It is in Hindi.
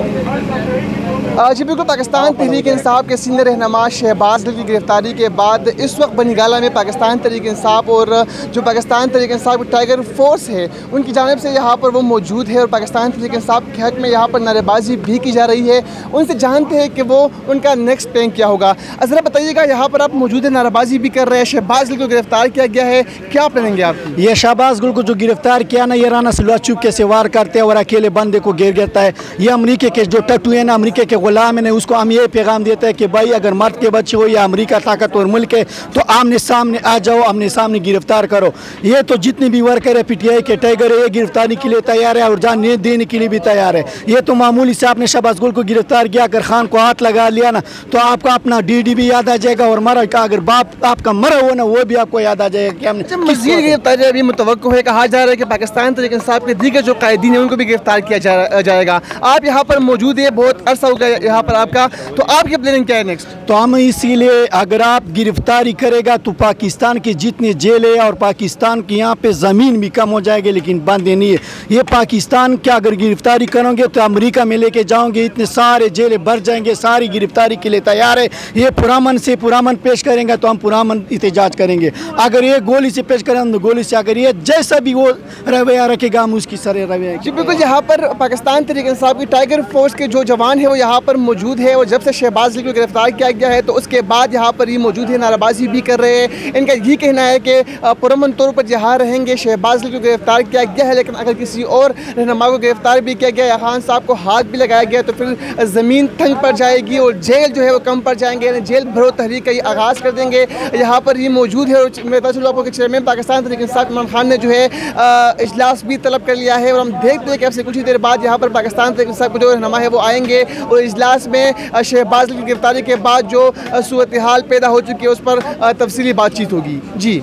जी बिल्कुल, पाकिस्तान तहरीक इंसाफ के सीनियर रहनुमा शहबाज गिल की गिरफ्तारी के बाद इस वक्त बनीगाला में पाकिस्तान तहरीक इंसाफ और जो पाकिस्तान तहरीक इंसाफ की टाइगर फोर्स है उनकी जानिब से यहाँ पर वो मौजूद है और पाकिस्तान तहरीक इंसाफ के हक़ में यहाँ पर नारेबाजी भी की जा रही है। उनसे जानते हैं कि वो उनका नेक्स्ट प्लान क्या होगा। ज़रा बताइएगा, यहाँ पर आप मौजूद है, नारेबाजी भी कर रहे हैं, शहबाज गिल को गिरफ्तार किया गया है, क्या प्लानिंग है आपकी? ये शहबाज गिल को जो गिरफ्तार किया ना, ये राना सलवा चुपके से वार करते हैं और अकेले बंदे को गिर गिरता है। ये अमरीका के जो टट्टू है ना, अमरीका के गुलाम है, उसको हम ये पैगाम देते हैं कि भाई अगर मर्द के बच्चे हो या अमरीका ताकतवर मुल्क है तो आमने सामने आ जाओ, आमने सामने गिरफ्तार करो। ये तो जितने भी वर्कर है पीटीआई के टाइगर है, ये गिरफ्तारी के लिए तैयार है और जान देने के लिए भी तैयार है। ये तो मामूली से आपने शहबाज गिल को गिरफ्तार किया, अगर खान को हाथ लगा लिया ना तो आपको अपना डीडी भी याद आ जाएगा और मरा का अगर बाप आपका मरा हो ना वो भी आपको याद आ जाएगा कि हमने मज़ीद गिरफ्तारी अभी मुतवक्को है। कहा जा रहा है कि पाकिस्तान तहरीक इंसाफ के दीगर जो कायदीन है उनको भी गिरफ्तार किया जाएगा। आप यहाँ पर मौजूद है, बहुत अरसा हो गया यहाँ पर आपका, तो आपकी प्लानिंग क्या है नेक्स्ट? तो हम इसीलिए अगर आप गिरफ्तारी करेगा तो पाकिस्तान की जितनी जेल है और पाकिस्तान की यहाँ पे ज़मीन भी कम हो जाएगी, लेकिन बंद नहीं है। ये पाकिस्तान क्या अगर गिरफ्तारी करोगे तो अमेरिका में लेके जाओगे, इतने सारे जेलें भर जाएंगे, सारी गिरफ्तारी के लिए तैयार है। ये पुरामन से पुरामन पेश करेंगे तो हम पुरामन एहतजाज करेंगे, अगर ये गोली से पेश करें तो गोली से, अगर ये जैसा भी वो रवैया रखेगा हम उसकी सरे रवैया। जी बिल्कुल, यहाँ पर पाकिस्तान तहरीक इंसाफ की टाइगर फोर्स के जो जवान है वो यहाँ पर मौजूद है और जब से शहबाज गिल को गिरफ्तार किया गया है तो उसके बाद यहाँ पर ये मौजूद है, नाराबाजी भी कर रहे हैं। इनका ये कहना है कि पुरअमन तौर पर यहाँ रहेंगे, शहबाज गिल को गिरफ्तार किया गया है, लेकिन अगर किसी और रहनुमा को गिरफ्तार भी किया गया या खान साहब को हाथ भी लगाया गया तो फिर ज़मीन तंग पड़ जाएगी और जेल जो है वो कम पड़ जाएंगे, यानी जेल भरो तहरीक का ये आगाज़ कर देंगे। यहाँ पर ये मौजूद है और मैं बता चलूँ आपको कि चेयरमैन पाकिस्तान तहरीक इंसाफ इमरान खान ने जो है इजलास भी तलब कर लिया है और हम देखते हैं कि अब से कुछ ही देर बाद यहाँ पर पाकिस्तान तहरीक इंसाफ के जो रहनुमा है वो आएंगे और इजलास में शहबाज गिल की गिरफ्तारी के बाद जो सूरत हाल पैदा हो चुकी है उस पर तफसीली बातचीत होगी। जी।